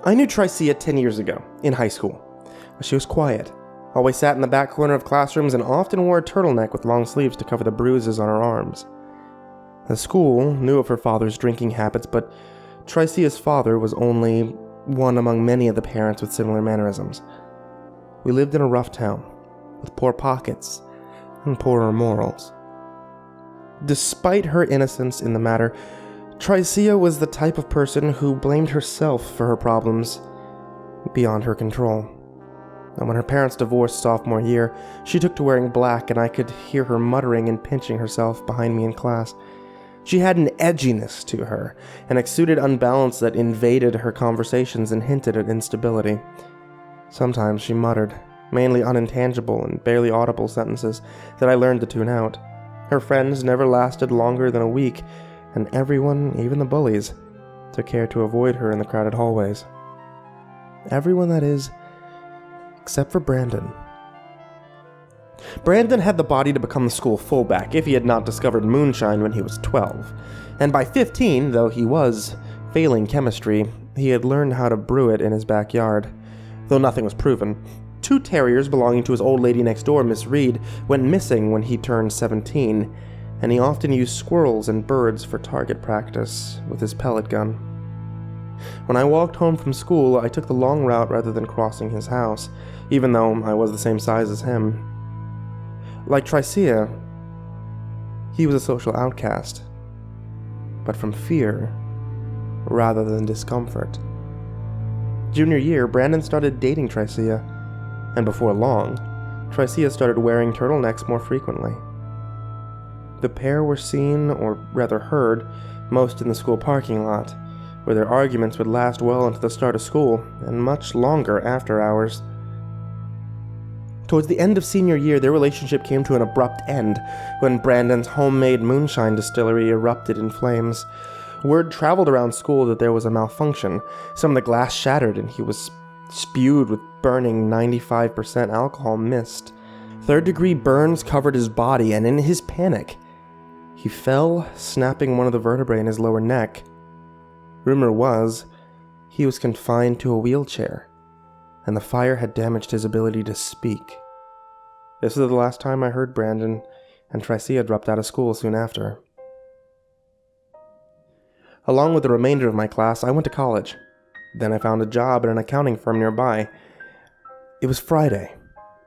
I knew Tricia 10 years ago, in high school. She was quiet, always sat in the back corner of classrooms, and often wore a turtleneck with long sleeves to cover the bruises on her arms. The school knew of her father's drinking habits, but Tricia's father was only one among many of the parents with similar mannerisms. We lived in a rough town, with poor pockets and poorer morals. Despite her innocence in the matter, Tricia was the type of person who blamed herself for her problems beyond her control. And when her parents divorced sophomore year, she took to wearing black, and I could hear her muttering and pinching herself behind me in class. She had an edginess to her, an exuded unbalance that invaded her conversations and hinted at instability. Sometimes she muttered, mainly unintelligible and barely audible sentences that I learned to tune out. Her friends never lasted longer than a week, and everyone, even the bullies, took care to avoid her in the crowded hallways. Everyone, that is, except for Brandon. Brandon had the body to become the school fullback if he had not discovered moonshine when he was 12. And by 15, though he was failing chemistry, he had learned how to brew it in his backyard. Though nothing was proven. 2 terriers belonging to his old lady next door, Miss Reed, went missing when he turned 17, and he often used squirrels and birds for target practice with his pellet gun. When I walked home from school, I took the long route rather than crossing his house, even though I was the same size as him. Like Tricia, he was a social outcast, but from fear rather than discomfort. Junior year, Brandon started dating Tricia, and before long, Tricia started wearing turtlenecks more frequently. The pair were seen, or rather heard, most in the school parking lot, where their arguments would last well into the start of school, and much longer after hours. Towards the end of senior year, their relationship came to an abrupt end when Brandon's homemade moonshine distillery erupted in flames. Word traveled around school that there was a malfunction. Some of the glass shattered and he was spewed with burning 95% alcohol mist. Third-degree burns covered his body, and in his panic, he fell, snapping one of the vertebrae in his lower neck. Rumor was he was confined to a wheelchair, and the fire had damaged his ability to speak. This was the last time I heard Brandon, and Tricia dropped out of school soon after. Along with the remainder of my class, I went to college. Then I found a job at an accounting firm nearby. It was Friday,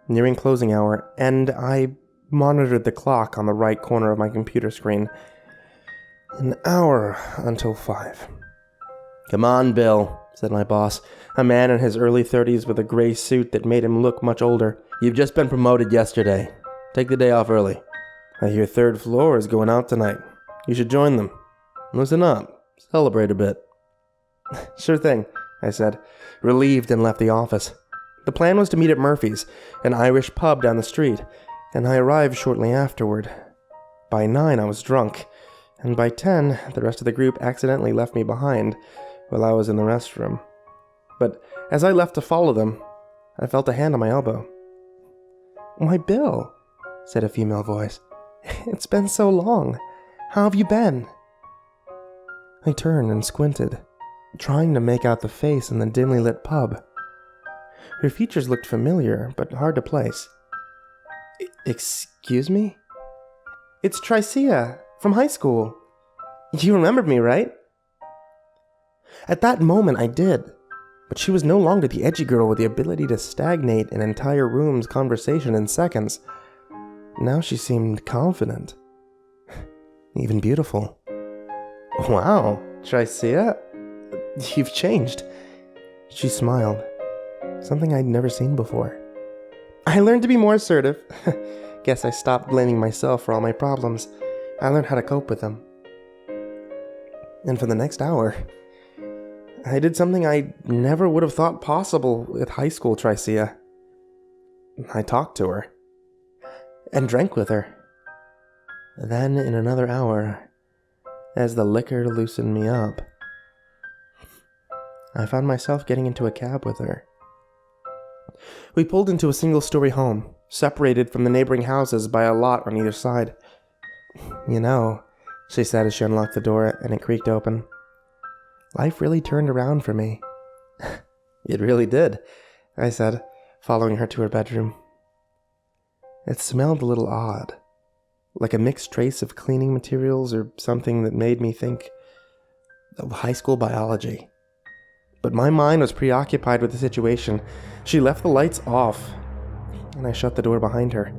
nearing closing hour, and I monitored the clock on the right corner of my computer screen. An hour until 5. "Come on, Bill," said my boss, a man in his early 30s with a gray suit that made him look much older. "You've just been promoted yesterday. Take the day off early. I hear third floor is going out tonight. You should join them. Listen up. Celebrate a bit." "Sure thing," I said, relieved, and left the office. The plan was to meet at Murphy's, an Irish pub down the street, and I arrived shortly afterward. By 9, I was drunk, and by 10, the rest of the group accidentally left me behind while I was in the restroom. But as I left to follow them, I felt a hand on my elbow. "Why, Bill," said a female voice. "It's been so long. How have you been?" I turned and squinted, trying to make out the face in the dimly lit pub. Her features looked familiar, but hard to place. "Excuse me?" "It's Tricia, from high school. You remembered me, right?" At that moment, I did, but she was no longer the edgy girl with the ability to stagnate an entire room's conversation in seconds. Now she seemed confident, even beautiful. "Wow, Tricia, you've changed." She smiled, something I'd never seen before. "I learned to be more assertive. Guess I stopped blaming myself for all my problems. I learned how to cope with them." And for the next hour, I did something I never would have thought possible with high school Tricia. I talked to her, and drank with her. Then, in another hour, as the liquor loosened me up, I found myself getting into a cab with her. We pulled into a single-story home, separated from the neighboring houses by a lot on either side. "You know," she said as she unlocked the door and it creaked open, "life really turned around for me. It really did, I said, following her to her bedroom. It smelled a little odd, like a mixed trace of cleaning materials or something that made me think of high school biology. But my mind was preoccupied with the situation. She left the lights off, and I shut the door behind her.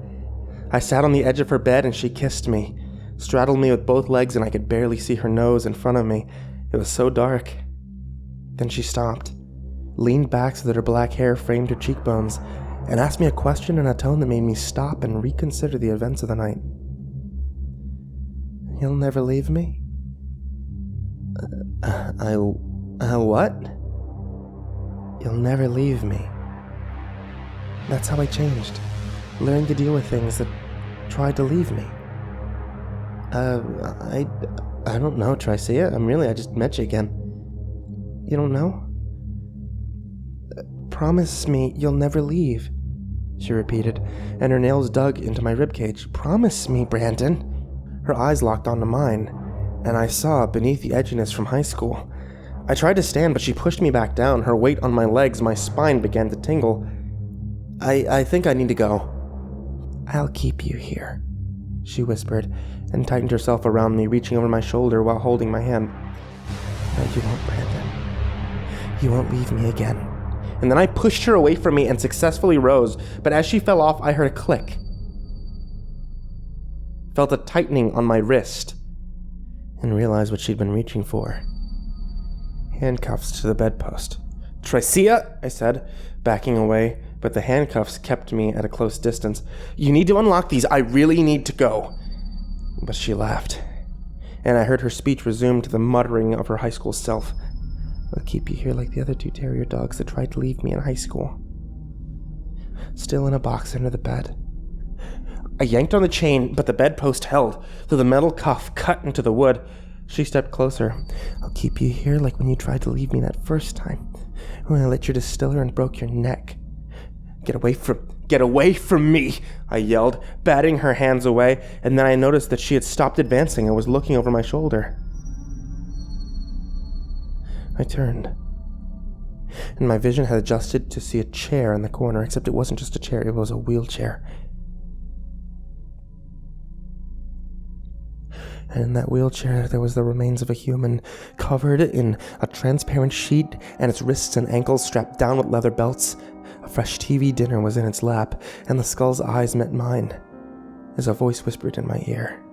I sat on the edge of her bed and she kissed me, straddled me with both legs, and I could barely see her nose in front of me. It was so dark. Then she stopped, leaned back so that her black hair framed her cheekbones, and asked me a question in a tone that made me stop and reconsider the events of the night. You'll never leave me? What? You'll never leave me. That's how I changed. Learning to deal with things that tried to leave me. I don't know, Tricia. I just met you again. You don't know? Promise me you'll never leave, she repeated, and her nails dug into my ribcage. Promise me, Brandon. Her eyes locked onto mine, and I saw beneath the edginess from high school. I tried to stand, but she pushed me back down, her weight on my legs. My spine began to tingle. I think I need to go. I'll keep you here, she whispered, and tightened herself around me, reaching over my shoulder while holding my hand. No, you won't, Brandon. You won't leave me again. And then I pushed her away from me and successfully rose, but as she fell off, I heard a click. Felt a tightening on my wrist, and realized what she'd been reaching for. Handcuffs to the bedpost. Tricia, I said, backing away, but the handcuffs kept me at a close distance. You need to unlock these. I really need to go. But she laughed, and I heard her speech resume to the muttering of her high school self. I'll keep you here like the other 2 terrier dogs that tried to leave me in high school. Still in a box under the bed. I yanked on the chain, but the bedpost held, though the metal cuff cut into the wood. She stepped closer. I'll keep you here like when you tried to leave me that first time, when I lit your distiller and broke your neck. Get away from me, I yelled, batting her hands away, and then I noticed that she had stopped advancing and was looking over my shoulder. I turned, and my vision had adjusted to see a chair in the corner, except it wasn't just a chair, it was a wheelchair. And in that wheelchair, there was the remains of a human, covered in a transparent sheet, and its wrists and ankles strapped down with leather belts. A fresh TV dinner was in its lap, and the skull's eyes met mine, as a voice whispered in my ear.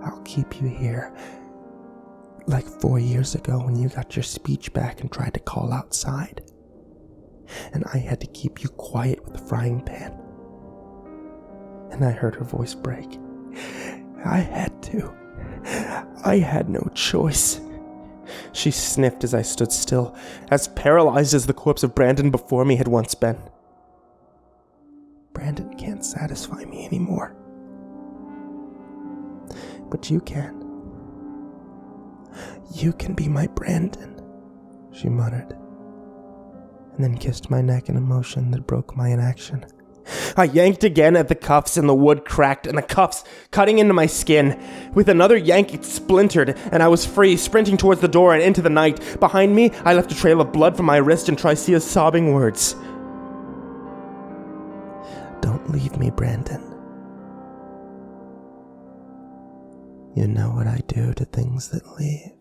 I'll keep you here, like 4 years ago when you got your speech back and tried to call outside. And I had to keep you quiet with the frying pan. And I heard her voice break. I had to. I had no choice. She sniffed as I stood still, as paralyzed as the corpse of Brandon before me had once been. Brandon can't satisfy me anymore. But you can. You can be my Brandon, she muttered, and then kissed my neck in a motion that broke my inaction. I yanked again at the cuffs, and the wood cracked, and the cuffs cutting into my skin. With another yank, it splintered, and I was free, sprinting towards the door and into the night. Behind me, I left a trail of blood from my wrist and Tricia's sobbing words. Don't leave me, Brandon. You know what I do to things that leave.